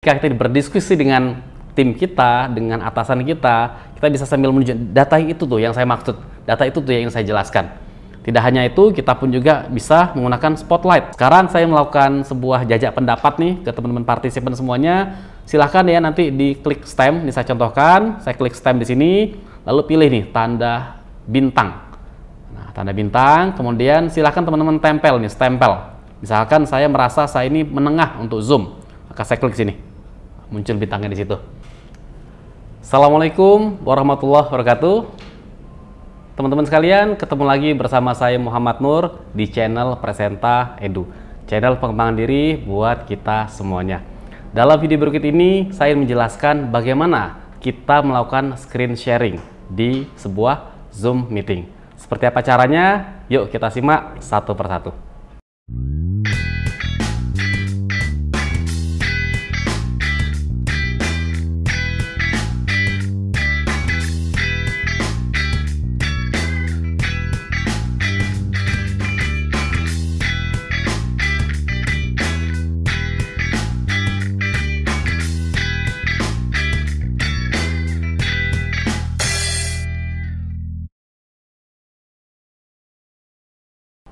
Jika kita berdiskusi dengan tim kita, dengan atasan kita bisa sambil menunjukkan data itu tuh yang saya maksud, data itu tuh yang saya jelaskan. Tidak hanya itu, kita pun juga bisa menggunakan Spotlight. Sekarang saya melakukan sebuah jajak pendapat nih ke teman-teman partisipan semuanya. Silahkan ya nanti diklik stem, ini saya contohkan, saya klik stem di sini, lalu pilih nih tanda bintang. Nah, tanda bintang, kemudian silahkan teman-teman tempel nih, stempel. Misalkan saya merasa saya ini menengah untuk Zoom, maka saya klik sini, muncul bintangnya di situ. Assalamualaikum warahmatullahi wabarakatuh. Teman-teman sekalian, ketemu lagi bersama saya Muhammad Nur di channel Presenta Edu, channel pengembangan diri buat kita semuanya. Dalam video berikut ini, saya menjelaskan bagaimana kita melakukan screen sharing di sebuah Zoom meeting. Seperti apa caranya? Yuk kita simak satu persatu.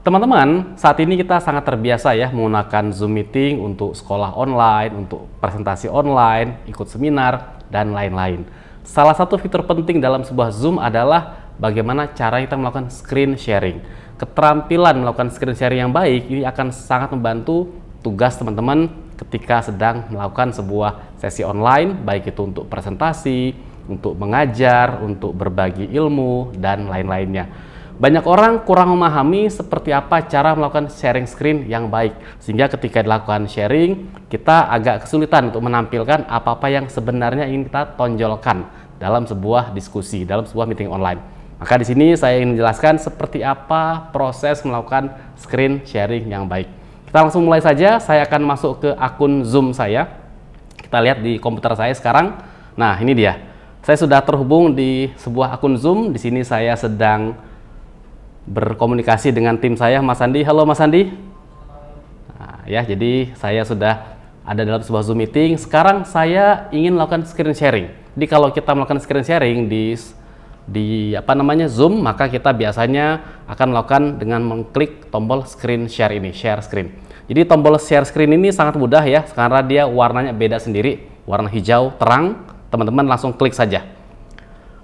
Teman-teman, saat ini kita sangat terbiasa ya menggunakan Zoom meeting untuk sekolah online, untuk presentasi online, ikut seminar, dan lain-lain. Salah satu fitur penting dalam sebuah Zoom adalah bagaimana cara kita melakukan screen sharing. Keterampilan melakukan screen sharing yang baik ini akan sangat membantu tugas teman-teman ketika sedang melakukan sebuah sesi online, baik itu untuk presentasi, untuk mengajar, untuk berbagi ilmu, dan lain-lainnya. Banyak orang kurang memahami seperti apa cara melakukan sharing screen yang baik, sehingga ketika dilakukan sharing, kita agak kesulitan untuk menampilkan apa-apa yang sebenarnya ingin kita tonjolkan dalam sebuah diskusi, dalam sebuah meeting online. Maka di sini saya ingin menjelaskan seperti apa proses melakukan screen sharing yang baik. Kita langsung mulai saja, saya akan masuk ke akun Zoom saya. Kita lihat di komputer saya sekarang. Nah, ini dia. Saya sudah terhubung di sebuah akun Zoom. Di sini saya sedang berkomunikasi dengan tim saya, Mas Andi. Halo Mas Andi. Nah, ya, jadi saya sudah ada dalam sebuah Zoom meeting. Sekarang saya ingin melakukan screen sharing. Jadi kalau kita melakukan screen sharing di Zoom, maka kita biasanya akan melakukan dengan mengklik tombol screen share ini, share screen. Jadi tombol share screen ini sangat mudah ya, karena dia warnanya beda sendiri, warna hijau terang. Teman-teman langsung klik saja.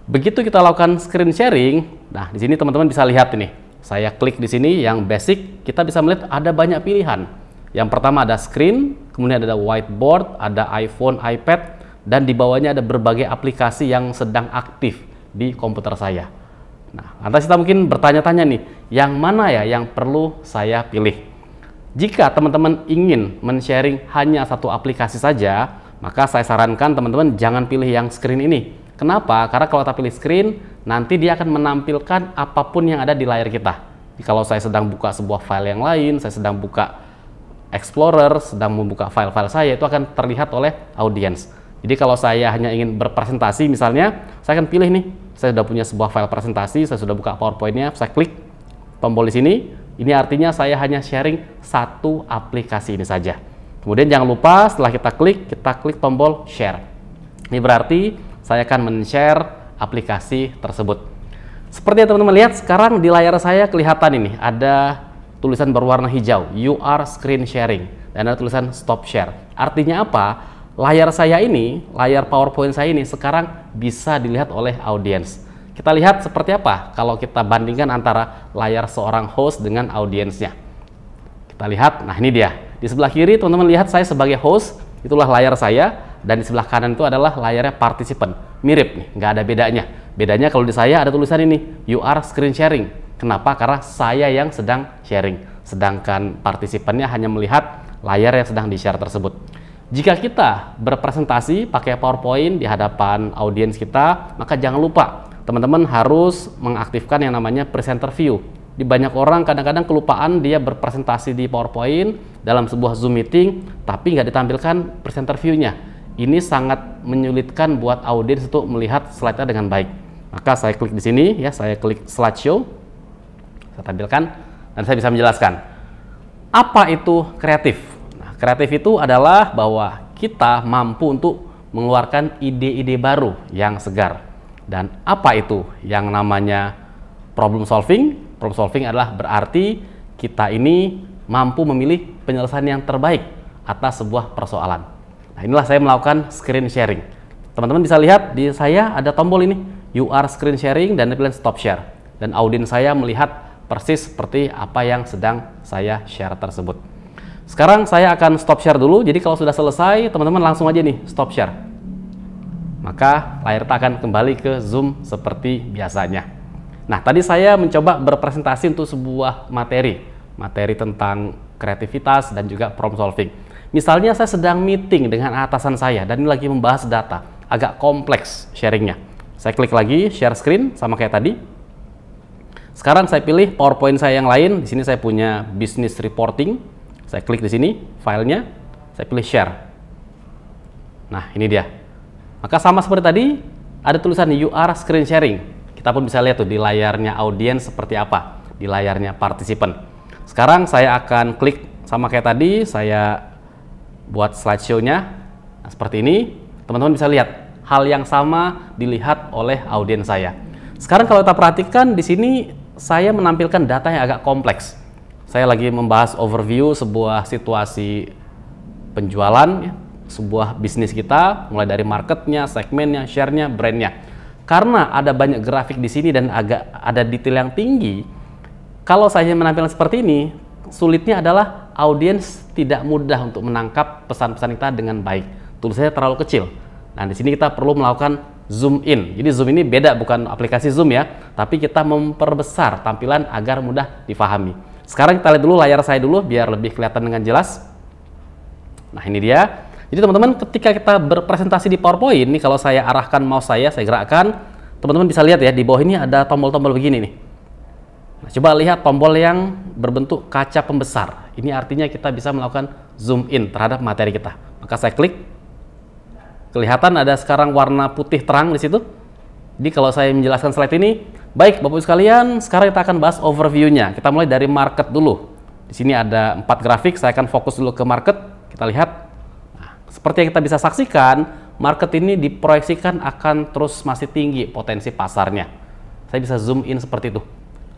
Begitu kita lakukan screen sharing, nah di sini teman-teman bisa lihat ini. Saya klik di sini yang basic, kita bisa melihat ada banyak pilihan. Yang pertama ada screen, kemudian ada whiteboard, ada iPhone, iPad, dan di bawahnya ada berbagai aplikasi yang sedang aktif di komputer saya. Nah, lantas kita mungkin bertanya-tanya nih, yang mana ya yang perlu saya pilih? Jika teman-teman ingin men-sharing hanya satu aplikasi saja, maka saya sarankan teman-teman jangan pilih yang screen ini. Kenapa? Karena kalau kita pilih screen, nanti dia akan menampilkan apapun yang ada di layar kita. Jadi kalau saya sedang buka sebuah file yang lain, saya sedang buka Explorer, sedang membuka file-file saya, itu akan terlihat oleh audiens. Jadi kalau saya hanya ingin berpresentasi misalnya, saya akan pilih nih, saya sudah punya sebuah file presentasi, saya sudah buka PowerPoint-nya, saya klik tombol di sini, ini artinya saya hanya sharing satu aplikasi ini saja. Kemudian jangan lupa setelah kita klik tombol share. Ini berarti saya akan men-share aplikasi tersebut. Seperti yang teman-teman lihat sekarang di layar saya kelihatan ini ada tulisan berwarna hijau, you are screen sharing, dan ada tulisan stop share. Artinya apa? Layar saya ini, layar PowerPoint saya ini sekarang bisa dilihat oleh audiens. Kita lihat seperti apa kalau kita bandingkan antara layar seorang host dengan audiensnya. Kita lihat, nah ini dia. Di sebelah kiri teman-teman lihat saya sebagai host, itulah layar saya. Dan di sebelah kanan itu adalah layarnya partisipan. Mirip nih, nggak ada bedanya. Bedanya kalau di saya ada tulisan ini, you are screen sharing. Kenapa? Karena saya yang sedang sharing. Sedangkan partisipannya hanya melihat layar yang sedang di-share tersebut. Jika kita berpresentasi pakai PowerPoint di hadapan audiens kita, maka jangan lupa teman-teman harus mengaktifkan yang namanya presenter view. Di banyak orang kadang-kadang kelupaan dia berpresentasi di PowerPoint dalam sebuah Zoom meeting, tapi nggak ditampilkan presenter view-nya. Ini sangat menyulitkan buat audiens untuk melihat slide-nya dengan baik. Maka saya klik di sini ya, saya klik slideshow. Saya tampilkan dan saya bisa menjelaskan. Apa itu kreatif? Nah, kreatif itu adalah bahwa kita mampu untuk mengeluarkan ide-ide baru yang segar. Dan apa itu yang namanya problem solving? Problem solving adalah berarti kita ini mampu memilih penyelesaian yang terbaik atas sebuah persoalan. Nah, inilah saya melakukan screen sharing. Teman-teman bisa lihat di saya ada tombol ini, you are screen sharing, dan pilihan stop share. Dan audiens saya melihat persis seperti apa yang sedang saya share tersebut. Sekarang saya akan stop share dulu, jadi kalau sudah selesai, teman-teman langsung aja nih stop share. Maka layar kita akan kembali ke Zoom seperti biasanya. Nah, tadi saya mencoba berpresentasi untuk sebuah materi tentang kreativitas dan juga problem solving. Misalnya saya sedang meeting dengan atasan saya dan ini lagi membahas data, agak kompleks sharingnya. Saya klik lagi share screen sama kayak tadi. Sekarang saya pilih PowerPoint saya yang lain. Di sini saya punya business reporting. Saya klik di sini filenya, saya pilih share. Nah, ini dia. Maka sama seperti tadi, ada tulisan you are screen sharing. Kita pun bisa lihat tuh di layarnya audiens seperti apa, di layarnya participant. Sekarang saya akan klik sama kayak tadi, saya buat slideshow-nya. Nah, seperti ini, teman-teman bisa lihat hal yang sama dilihat oleh audiens saya. Sekarang kalau kita perhatikan di sini, saya menampilkan data yang agak kompleks. Saya lagi membahas overview sebuah situasi penjualan, ya, sebuah bisnis kita, mulai dari marketnya, segmennya, share-nya, brand-nya. Karena ada banyak grafik di sini dan agak ada detail yang tinggi, kalau saya menampilkan seperti ini, sulitnya adalah audiens tidak mudah untuk menangkap pesan-pesan kita dengan baik. Tulisannya terlalu kecil. Nah, di sini kita perlu melakukan zoom in. Jadi zoom ini beda, bukan aplikasi Zoom ya, tapi kita memperbesar tampilan agar mudah difahami. Sekarang kita lihat dulu layar saya dulu biar lebih kelihatan dengan jelas. Nah, ini dia. Jadi teman-teman, ketika kita berpresentasi di PowerPoint, ini kalau saya arahkan mouse saya gerakkan, teman-teman bisa lihat ya, di bawah ini ada tombol-tombol begini nih. Nah, coba lihat tombol yang berbentuk kaca pembesar. Ini artinya kita bisa melakukan zoom in terhadap materi kita. Maka saya klik. Kelihatan ada sekarang warna putih terang di situ. Jadi kalau saya menjelaskan slide ini, baik Bapak Ibu sekalian, sekarang kita akan bahas overview-nya. Kita mulai dari market dulu. Di sini ada 4 grafik, saya akan fokus dulu ke market. Kita lihat. Nah, seperti yang kita bisa saksikan, market ini diproyeksikan akan terus masih tinggi potensi pasarnya. Saya bisa zoom in seperti itu.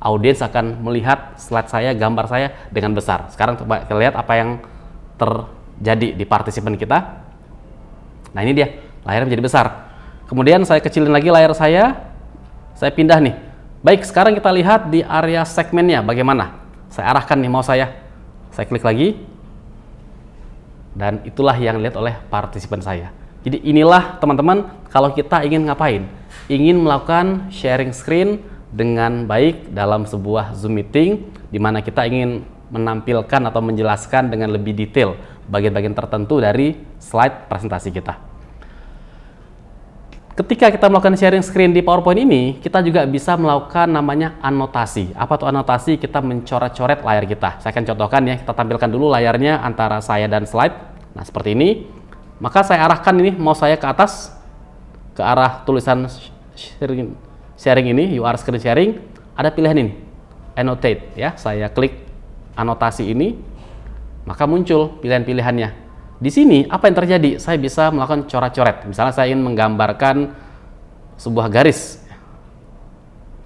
Audiens akan melihat slide saya, gambar saya dengan besar. Sekarang coba kita lihat apa yang terjadi di partisipan kita. Nah, ini dia, layarnya menjadi besar. Kemudian saya kecilin lagi layar saya pindah nih. Baik, sekarang kita lihat di area segmennya bagaimana. Saya arahkan nih mouse saya klik lagi, dan itulah yang dilihat oleh partisipan saya. Jadi inilah teman-teman, kalau kita ingin ngapain? Ingin melakukan sharing screen dengan baik dalam sebuah Zoom meeting, di mana kita ingin menampilkan atau menjelaskan dengan lebih detail bagian-bagian tertentu dari slide presentasi kita. Ketika kita melakukan sharing screen di PowerPoint ini, kita juga bisa melakukan namanya anotasi. Apa tuh anotasi? Kita mencoret-coret layar kita. Saya akan contohkan ya, kita tampilkan dulu layarnya antara saya dan slide. Nah, seperti ini. Maka saya arahkan ini mouse saya ke atas, ke arah tulisan sharing ini, you are screen sharing. Ada pilihan ini, annotate ya. Saya klik anotasi ini, maka muncul pilihan-pilihannya. Di sini apa yang terjadi? Saya bisa melakukan coret-coret. Misalnya saya ingin menggambarkan sebuah garis.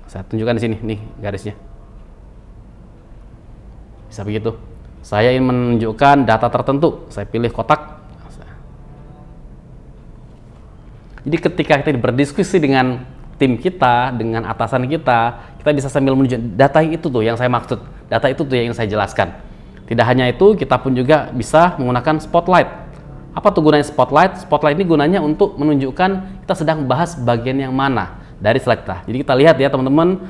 Saya tunjukkan di sini, nih garisnya. Bisa begitu. Saya ingin menunjukkan data tertentu. Saya pilih kotak. Jadi ketika kita berdiskusi dengan tim kita, dengan atasan kita bisa sambil menunjukkan data itu tuh yang saya maksud. Data itu tuh yang ingin saya jelaskan. Tidak hanya itu, kita pun juga bisa menggunakan spotlight. Apa tuh gunanya spotlight? Spotlight ini gunanya untuk menunjukkan kita sedang membahas bagian yang mana dari slide kita. Jadi kita lihat ya teman-teman,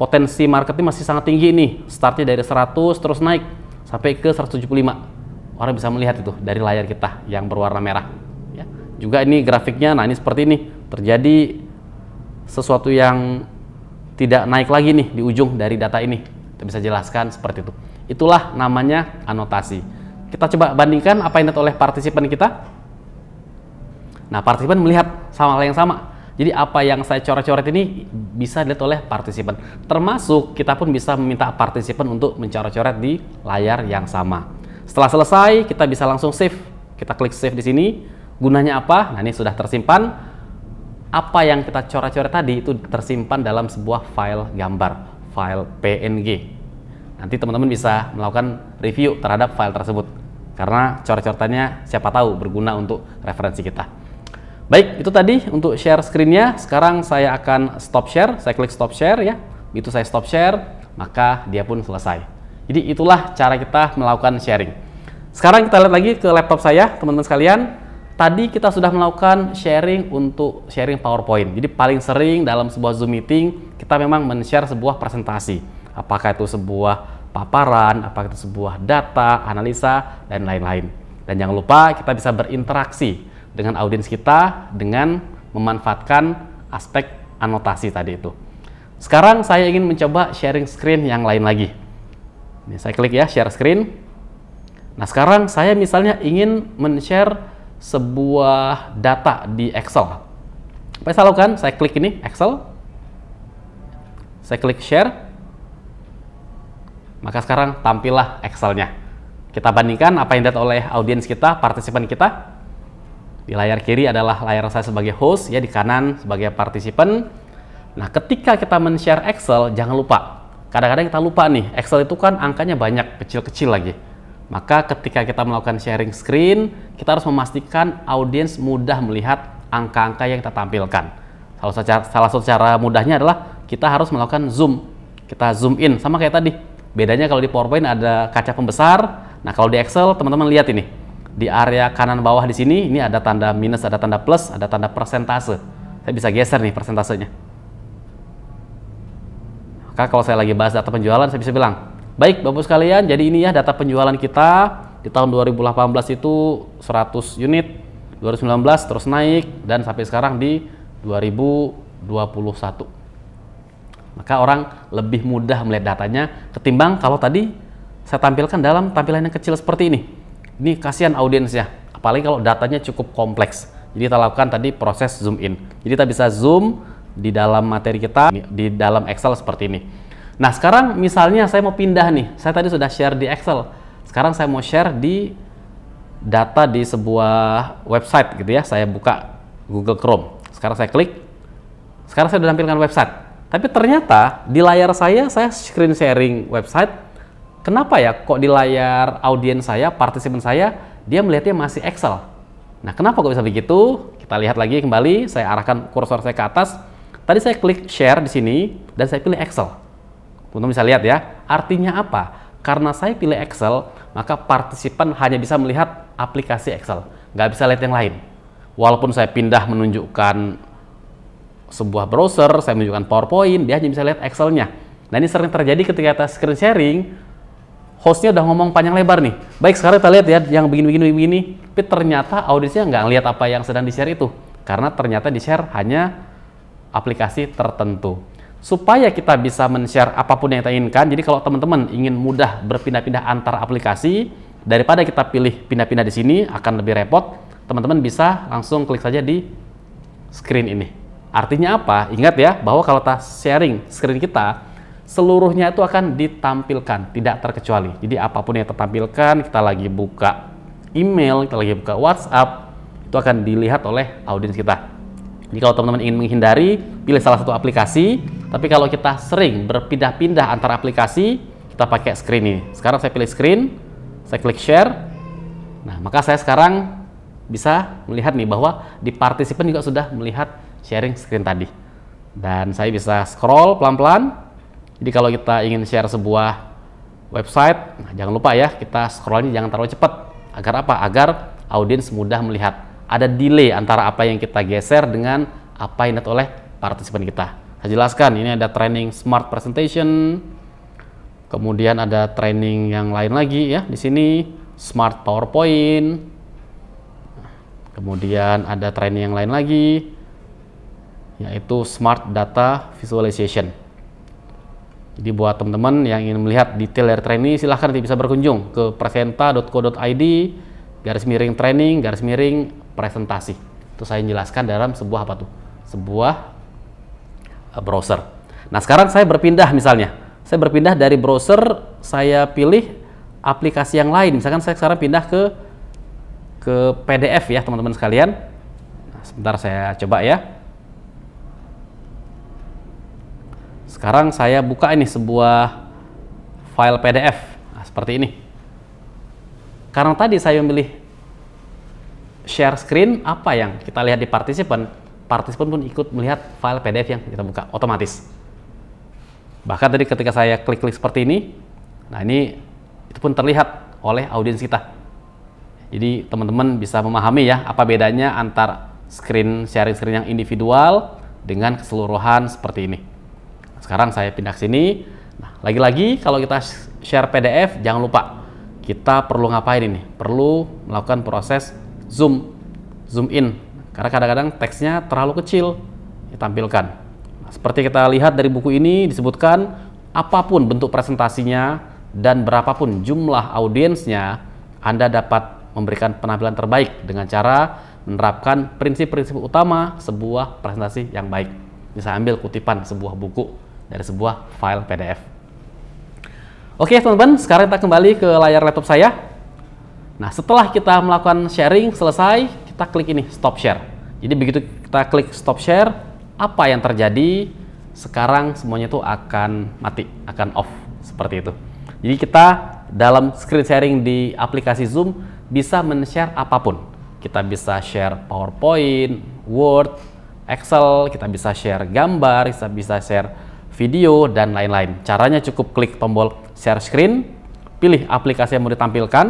potensi marketing masih sangat tinggi nih. Startnya dari 100 terus naik sampai ke 175. Orang bisa melihat itu dari layar kita yang berwarna merah. Ya. Juga ini grafiknya, nah ini seperti ini. Terjadi sesuatu yang tidak naik lagi nih di ujung dari data ini. Kita bisa jelaskan seperti itu. Itulah namanya anotasi. Kita coba bandingkan apa yang dilihat oleh partisipan kita. Nah, partisipan melihat hal yang sama. Jadi apa yang saya coret-coret ini bisa dilihat oleh partisipan. Termasuk kita pun bisa meminta partisipan untuk mencoret-coret di layar yang sama. Setelah selesai, kita bisa langsung save Kita klik save di sini. Gunanya apa? Nah, ini sudah tersimpan. Apa yang kita coret-coret tadi itu tersimpan dalam sebuah file gambar, file PNG. Nanti teman-teman bisa melakukan review terhadap file tersebut. Karena coret-coretannya siapa tahu berguna untuk referensi kita. Baik, itu tadi untuk share screen-nya. Sekarang saya akan stop share. Saya klik stop share ya. Begitu saya stop share, maka dia pun selesai. Jadi itulah cara kita melakukan sharing. Sekarang kita lihat lagi ke laptop saya, teman-teman sekalian. Tadi kita sudah melakukan sharing untuk sharing PowerPoint. Jadi paling sering dalam sebuah Zoom meeting, kita memang men-share sebuah presentasi. Apakah itu sebuah paparan, apakah itu sebuah data, analisa, dan lain-lain. Dan jangan lupa kita bisa berinteraksi dengan audiens kita dengan memanfaatkan aspek anotasi tadi itu. Sekarang saya ingin mencoba sharing screen yang lain lagi. Ini saya klik ya, share screen. Nah, sekarang saya misalnya ingin men-share sebuah data di Excel. Apa yang saya lakukan? Saya klik ini, Excel. Saya klik share. Maka sekarang tampillah Excel-nya. Kita bandingkan apa yang dilihat oleh audiens kita, partisipan kita. Di layar kiri adalah layar saya sebagai host, ya, di kanan sebagai partisipan. Nah, ketika kita men-share Excel, jangan lupa. Kadang-kadang kita lupa nih, Excel itu kan angkanya banyak, kecil-kecil lagi. Maka ketika kita melakukan sharing screen, kita harus memastikan audiens mudah melihat angka-angka yang kita tampilkan. Salah satu cara mudahnya adalah kita harus melakukan zoom. Kita zoom in, sama kayak tadi. Bedanya kalau di PowerPoint ada kaca pembesar. Nah, kalau di Excel, teman-teman lihat ini. Di area kanan bawah di sini, ini ada tanda minus, ada tanda plus, ada tanda persentase. Saya bisa geser nih persentasenya. Maka kalau saya lagi bahas data penjualan, saya bisa bilang, baik Bapak sekalian, jadi ini ya data penjualan kita di tahun 2018 itu 100 unit, 2019 terus naik, dan sampai sekarang di 2021. Maka orang lebih mudah melihat datanya ketimbang kalau tadi saya tampilkan dalam tampilan yang kecil seperti ini. Ini kasihan audiensnya, apalagi kalau datanya cukup kompleks. Jadi kita lakukan tadi proses zoom in. Jadi kita bisa zoom di dalam materi kita, di dalam Excel seperti ini. Nah, sekarang misalnya saya mau pindah nih. Saya tadi sudah share di Excel. Sekarang saya mau share di data di sebuah website gitu ya. Saya buka Google Chrome. Sekarang saya klik. Sekarang saya sudah tampilkan website. Tapi ternyata di layar saya screen sharing website. Kenapa ya kok di layar audiens saya, partisipan saya, dia melihatnya masih Excel? Nah, kenapa kok bisa begitu? Kita lihat lagi kembali. Saya arahkan kursor saya ke atas. Tadi saya klik share di sini dan saya pilih Excel. Teman-teman bisa lihat ya, artinya apa? Karena saya pilih Excel, maka partisipan hanya bisa melihat aplikasi Excel, nggak bisa lihat yang lain. Walaupun saya pindah menunjukkan sebuah browser, saya menunjukkan PowerPoint, dia hanya bisa lihat Excel-nya. Nah, ini sering terjadi ketika kita screen sharing, hostnya udah ngomong panjang lebar nih. Baik, sekarang kita lihat ya, yang begini-begini, tapi ternyata audiensnya nggak lihat apa yang sedang di-share itu. Karena ternyata di-share hanya aplikasi tertentu. Supaya kita bisa men-share apapun yang kita inginkan, jadi kalau teman-teman ingin mudah berpindah-pindah antar aplikasi, daripada kita pilih pindah-pindah di sini, akan lebih repot, teman-teman bisa langsung klik saja di screen ini. Artinya apa? Ingat ya, bahwa kalau kita sharing screen kita, seluruhnya itu akan ditampilkan, tidak terkecuali. Jadi apapun yang kita tampilkan, kita lagi buka email, kita lagi buka WhatsApp, itu akan dilihat oleh audiens kita. Jadi kalau teman-teman ingin menghindari, pilih salah satu aplikasi. Tapi kalau kita sering berpindah-pindah antara aplikasi, kita pakai screen ini. Sekarang saya pilih screen, saya klik share. Nah, maka saya sekarang bisa melihat nih bahwa di partisipan juga sudah melihat sharing screen tadi. Dan saya bisa scroll pelan-pelan. Jadi kalau kita ingin share sebuah website, nah jangan lupa ya, kita scrollnya jangan terlalu cepat. Agar apa? Agar audiens mudah melihat. Ada delay antara apa yang kita geser dengan apa yang dilihat oleh partisipan kita. Saya jelaskan, ini ada training smart presentation, kemudian ada training yang lain lagi ya di sini, smart PowerPoint, kemudian ada training yang lain lagi, yaitu smart data visualization. Jadi buat teman-teman yang ingin melihat detail dari training, silahkan nanti bisa berkunjung ke presenta.co.id /training presentasi. Itu saya jelaskan dalam sebuah apa tuh? Sebuah browser. Nah, sekarang saya berpindah misalnya. Saya berpindah dari browser, saya pilih aplikasi yang lain. Misalkan saya sekarang pindah ke ke PDF ya teman-teman sekalian. Nah, sebentar saya coba ya. Sekarang saya buka ini sebuah file PDF. Nah, seperti ini. Karena tadi saya memilih share screen, apa yang kita lihat di partisipan pun ikut melihat file PDF yang kita buka otomatis. Bahkan tadi ketika saya klik-klik seperti ini, nah ini itu pun terlihat oleh audiens kita. Jadi teman-teman bisa memahami ya apa bedanya antar sharing screen yang individual dengan keseluruhan seperti ini. Sekarang saya pindah ke sini. Nah, lagi-lagi kalau kita share PDF, jangan lupa kita perlu ngapain ini? Perlu melakukan proses zoom in. Karena kadang-kadang teksnya terlalu kecil ditampilkan. Nah, seperti kita lihat dari buku ini disebutkan apapun bentuk presentasinya dan berapapun jumlah audiensnya, Anda dapat memberikan penampilan terbaik dengan cara menerapkan prinsip-prinsip utama sebuah presentasi yang baik. Bisa ambil kutipan sebuah buku dari sebuah file PDF. Oke teman-teman, sekarang kita kembali ke layar laptop saya. Nah, setelah kita melakukan sharing selesai, kita klik ini stop share. Jadi begitu kita klik stop share, apa yang terjadi? Sekarang semuanya itu akan mati, akan off seperti itu. Jadi kita dalam screen sharing di aplikasi Zoom bisa men-share apapun. Kita bisa share PowerPoint, Word, Excel, kita bisa share gambar, kita bisa share video, dan lain-lain. Caranya cukup klik tombol share screen, pilih aplikasi yang mau ditampilkan,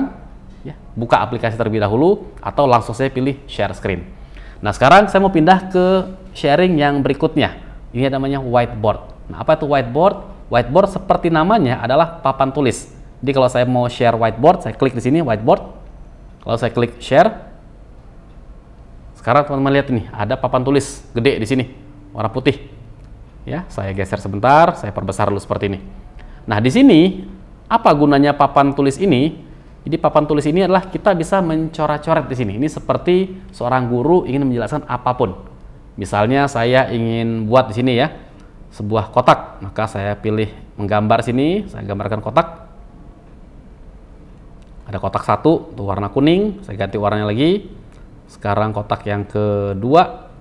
ya, buka aplikasi terlebih dahulu, atau langsung saya pilih share screen. Nah, sekarang saya mau pindah ke sharing yang berikutnya. Ini namanya whiteboard. Nah, apa itu whiteboard? Whiteboard seperti namanya adalah papan tulis. Jadi kalau saya mau share whiteboard, saya klik di sini whiteboard. Kalau saya klik share, sekarang teman-teman lihat ini, ada papan tulis gede di sini, warna putih. Ya, saya geser sebentar, saya perbesar dulu seperti ini. Nah, di sini apa gunanya papan tulis ini? Jadi papan tulis ini adalah kita bisa mencoret-coret di sini. Ini seperti seorang guru ingin menjelaskan apapun. Misalnya saya ingin buat di sini ya sebuah kotak, maka saya pilih menggambar sini, saya gambarkan kotak. Ada kotak satu, itu warna kuning, saya ganti warnanya lagi. Sekarang kotak yang kedua,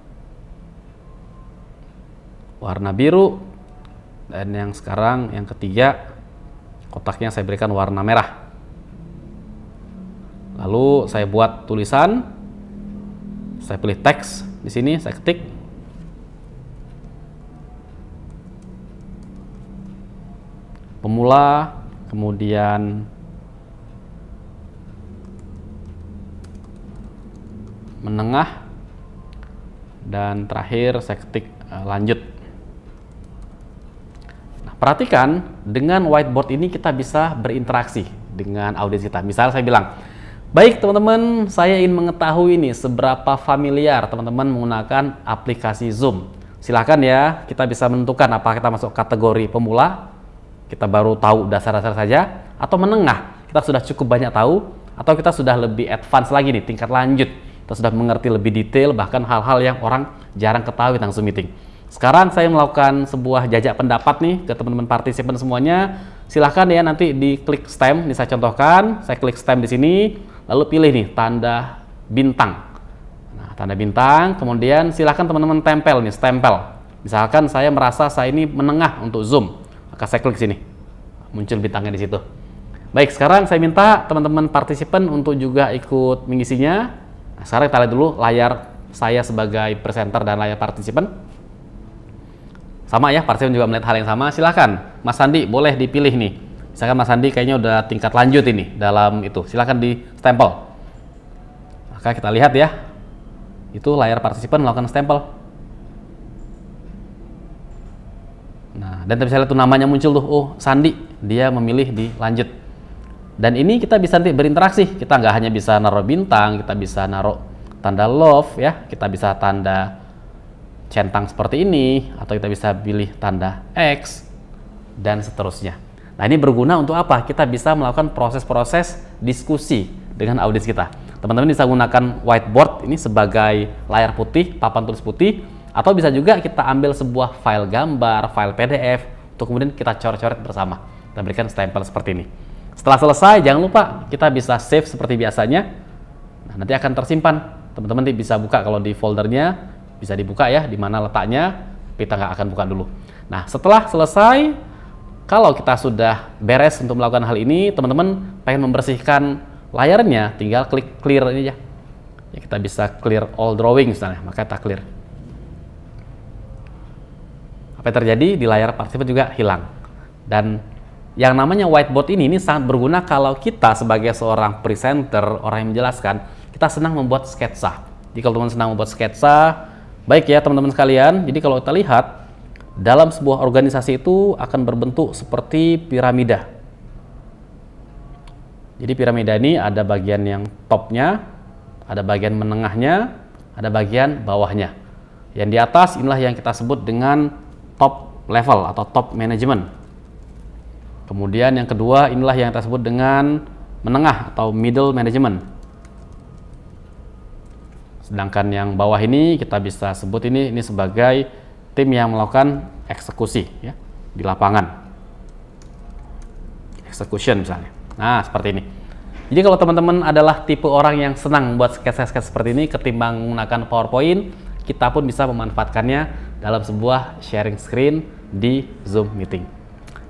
warna biru, dan yang sekarang yang ketiga, kotaknya saya berikan warna merah. Lalu saya buat tulisan, saya pilih teks di sini, saya ketik. Pemula, kemudian menengah, dan terakhir saya ketik lanjut. Nah, perhatikan dengan whiteboard ini kita bisa berinteraksi dengan audiens kita. Misal saya bilang, baik teman-teman, saya ingin mengetahui nih seberapa familiar teman-teman menggunakan aplikasi Zoom. Silahkan ya, kita bisa menentukan apakah kita masuk kategori pemula, kita baru tahu dasar-dasar saja, atau menengah, kita sudah cukup banyak tahu, atau kita sudah lebih advance lagi nih, tingkat lanjut. Kita sudah mengerti lebih detail, bahkan hal-hal yang orang jarang ketahui tentang Zoom Meeting. Sekarang saya melakukan sebuah jajak pendapat nih ke teman-teman partisipan semuanya. Silahkan ya nanti diklik stem, ini saya contohkan, saya klik stem di sini, lalu pilih nih tanda bintang. Nah, tanda bintang, kemudian silahkan teman-teman tempel nih, stempel. Misalkan saya merasa saya ini menengah untuk Zoom, maka saya klik sini, muncul bintangnya di situ. Baik, sekarang saya minta teman-teman partisipan untuk juga ikut mengisinya. Nah, sekarang kita lihat dulu layar saya sebagai presenter dan layar partisipan. Sama ya, partisipan juga melihat hal yang sama. Silahkan, Mas Sandi boleh dipilih nih. Misalkan Mas Sandi kayaknya udah tingkat lanjut ini dalam itu. Silahkan di stempel. Maka kita lihat ya, itu layar partisipan melakukan stempel. Nah, dan bisa lihat tuh namanya muncul tuh, oh Sandi, dia memilih di lanjut. Dan ini kita bisa nanti berinteraksi. Kita nggak hanya bisa naruh bintang, kita bisa naruh tanda love ya, kita bisa tanda centang seperti ini, atau kita bisa pilih tanda X, dan seterusnya. Nah, ini berguna untuk apa? Kita bisa melakukan proses-proses diskusi dengan audiens kita. Teman-teman bisa gunakan whiteboard ini sebagai layar putih, papan tulis putih, atau bisa juga kita ambil sebuah file gambar, file PDF, untuk kemudian kita coret-coret bersama. Kita berikan stempel seperti ini. Setelah selesai, jangan lupa kita bisa save seperti biasanya. Nah, nanti akan tersimpan. Teman-teman bisa buka kalau di foldernya, bisa dibuka ya, di mana letaknya, kita nggak akan buka dulu. Nah, setelah selesai, kalau kita sudah beres untuk melakukan hal ini, teman-teman pengen membersihkan layarnya, tinggal klik clear ini ya. Kita bisa clear all drawing misalnya, maka kita clear. Apa yang terjadi di layar partisipan juga hilang. Dan yang namanya whiteboard ini sangat berguna kalau kita sebagai seorang presenter, orang yang menjelaskan, kita senang membuat sketsa. Jadi kalau teman-teman senang membuat sketsa, baik ya teman-teman sekalian, jadi kalau kita lihat, dalam sebuah organisasi itu akan berbentuk seperti piramida. Jadi piramida ini ada bagian yang topnya, ada bagian menengahnya, ada bagian bawahnya. Yang di atas inilah yang kita sebut dengan top level atau top management. Kemudian yang kedua inilah yang kita sebut dengan menengah atau middle management. Sedangkan yang bawah ini kita bisa sebut ini sebagai tim yang melakukan eksekusi ya di lapangan, execution misalnya. Nah, seperti ini. Jadi kalau teman-teman adalah tipe orang yang senang membuat sketsa-sketsa seperti ini ketimbang menggunakan PowerPoint, kita pun bisa memanfaatkannya dalam sebuah sharing screen di Zoom meeting.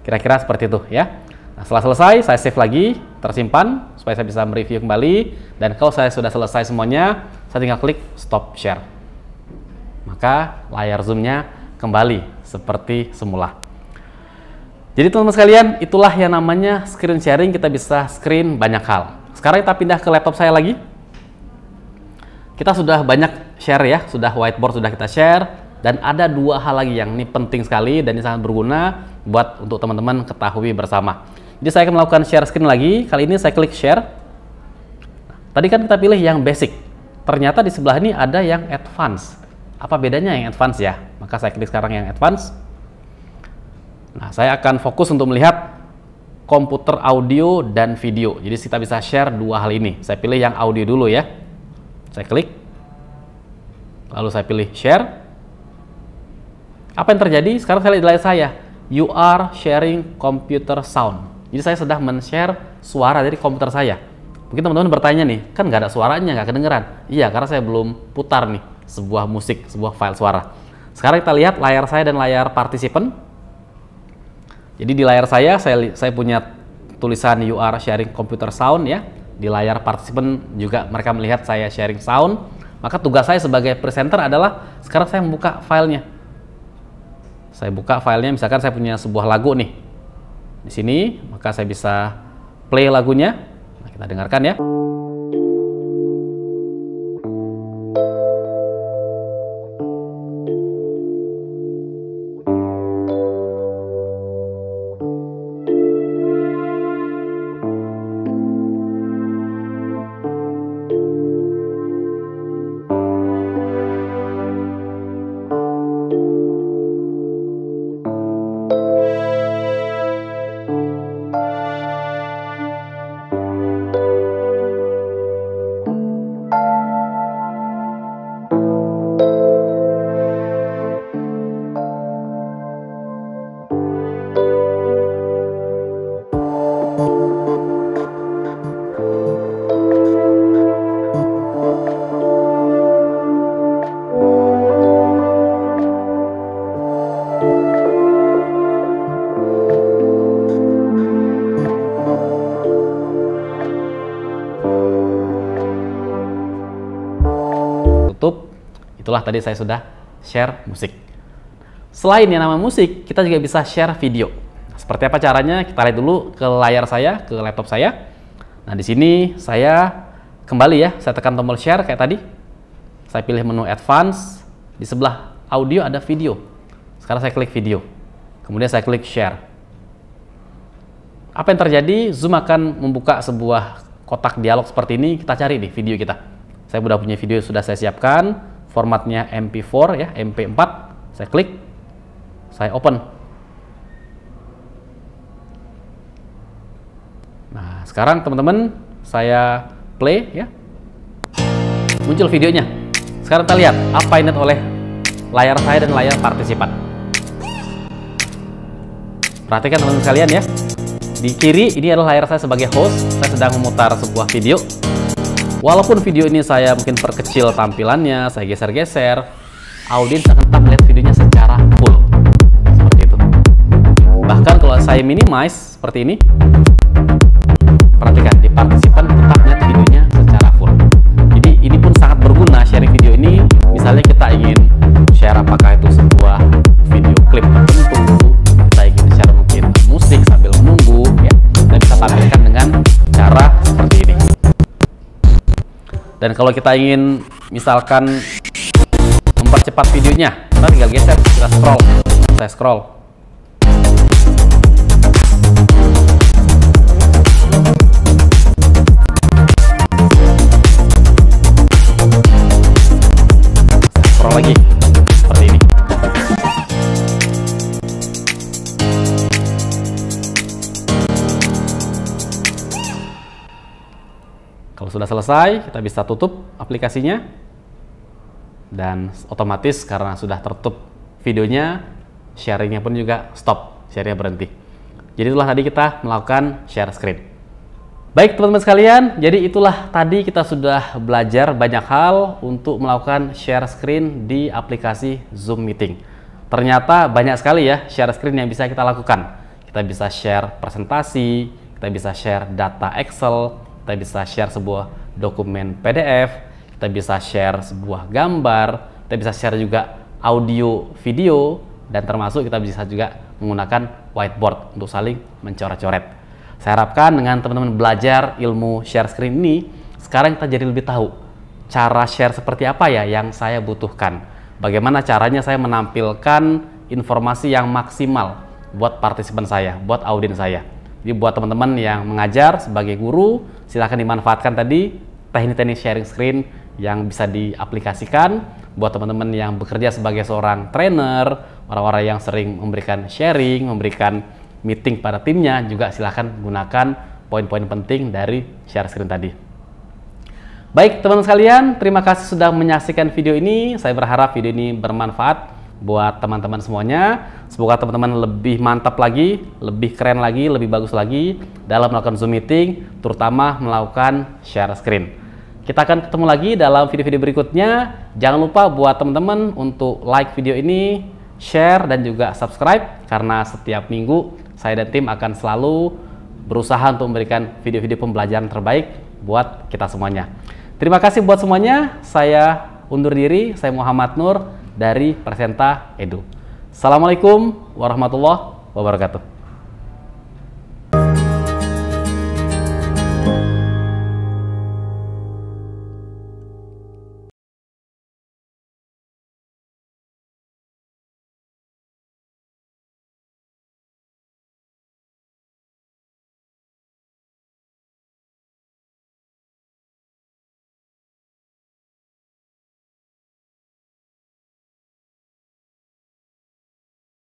Kira-kira seperti itu ya. Nah, setelah selesai, saya save lagi, tersimpan supaya saya bisa mereview kembali. Dan kalau saya sudah selesai semuanya, saya tinggal klik stop share. Maka layar zoomnya kembali seperti semula. Jadi teman-teman sekalian, itulah yang namanya screen sharing. Kita bisa screen banyak hal. Sekarang kita pindah ke laptop saya lagi. Kita sudah banyak share ya, sudah whiteboard sudah kita share. Dan ada dua hal lagi yang ini penting sekali dan ini sangat berguna buat untuk teman-teman ketahui bersama. Jadi saya akan melakukan share screen lagi. Kali ini saya klik share. Tadi kan kita pilih yang basic. Ternyata di sebelah ini ada yang advance. Apa bedanya yang advance ya? Maka saya klik sekarang yang advance. Nah, saya akan fokus untuk melihat komputer audio dan video. Jadi kita bisa share dua hal ini. Saya pilih yang audio dulu ya. Saya klik. Lalu saya pilih share. Apa yang terjadi? Sekarang saya lihat di layar saya. You are sharing computer sound. Jadi saya sedang men-share suara dari komputer saya. Mungkin teman-teman bertanya nih, kan nggak ada suaranya, nggak kedengeran. Iya, karena saya belum putar nih sebuah musik, sebuah file suara. Sekarang kita lihat layar saya dan layar partisipan. Jadi di layar saya punya tulisan you are sharing computer sound ya. Di layar partisipan juga mereka melihat saya sharing sound. Maka tugas saya sebagai presenter adalah sekarang saya membuka filenya. Saya buka filenya, misalkan saya punya sebuah lagu nih. Di sini, maka saya bisa play lagunya. Nah, kita dengarkan ya. Itulah tadi saya sudah share musik. Selain yang nama musik, kita juga bisa share video. Seperti apa caranya? Kita lihat dulu ke layar saya, ke laptop saya. Nah, di sini saya kembali ya, saya tekan tombol share kayak tadi. Saya pilih menu advance. Di sebelah audio ada video. Sekarang saya klik video. Kemudian saya klik share. Apa yang terjadi? Zoom akan membuka sebuah kotak dialog seperti ini. Kita cari nih video kita. Saya sudah punya video, sudah saya siapkan. Formatnya MP4 ya, MP4. Saya klik, saya open. Nah, sekarang teman-teman saya play ya. Muncul videonya. Sekarang kita lihat apa yang dilihat oleh layar saya dan layar partisipan. Perhatikan teman-teman sekalian ya. Di kiri ini adalah layar saya sebagai host. Saya sedang memutar sebuah video. Walaupun video ini saya mungkin perkecil tampilannya, saya geser-geser, audiens akan tetap melihat videonya secara full. Seperti itu. Bahkan kalau saya minimize seperti ini, perhatikan di partisipan tetap melihat videonya secara full. Jadi ini pun sangat berguna sharing video ini. Misalnya kita ingin share apakah itu sebuah video klip tertentu, kita ingin share mungkin musik sambil menunggu, ya, kita bisa tampilkan dengan cara seperti ini. Dan kalau kita ingin misalkan mempercepat videonya, kita tinggal geser, kita scroll, saya scroll. Scroll lagi, seperti ini. Kalau sudah selesai, kita bisa tutup aplikasinya. Dan otomatis karena sudah tertutup videonya, sharingnya pun juga stop, sharingnya berhenti. Jadi itulah tadi kita melakukan share screen. Baik teman-teman sekalian, jadi itulah tadi kita sudah belajar banyak hal untuk melakukan share screen di aplikasi Zoom Meeting. Ternyata banyak sekali ya share screen yang bisa kita lakukan. Kita bisa share presentasi, kita bisa share data Excel, kita bisa share sebuah dokumen PDF, kita bisa share sebuah gambar, kita bisa share juga audio, video, dan termasuk kita bisa juga menggunakan whiteboard untuk saling mencoret-coret. Saya harapkan dengan teman-teman belajar ilmu share screen ini, sekarang kita jadi lebih tahu cara share seperti apa ya yang saya butuhkan. Bagaimana caranya saya menampilkan informasi yang maksimal buat partisipan saya, buat audiens saya. Jadi buat teman-teman yang mengajar sebagai guru, silahkan dimanfaatkan tadi teknik-teknik sharing screen yang bisa diaplikasikan. Buat teman-teman yang bekerja sebagai seorang trainer, orang-orang yang sering memberikan sharing, memberikan meeting pada timnya, juga silahkan gunakan poin-poin penting dari share screen tadi. Baik teman-teman sekalian, terima kasih sudah menyaksikan video ini. Saya berharap video ini bermanfaat buat teman-teman semuanya. Semoga teman-teman lebih mantap lagi, lebih keren lagi, lebih bagus lagi dalam melakukan Zoom Meeting, terutama melakukan share screen. Kita akan ketemu lagi dalam video-video berikutnya. Jangan lupa buat teman-teman untuk like video ini, share, dan juga subscribe, karena setiap minggu saya dan tim akan selalu berusaha untuk memberikan video-video pembelajaran terbaik buat kita semuanya. Terima kasih buat semuanya. Saya undur diri, saya Muhammad Nur dari Presenta Edu. Assalamualaikum warahmatullahi wabarakatuh.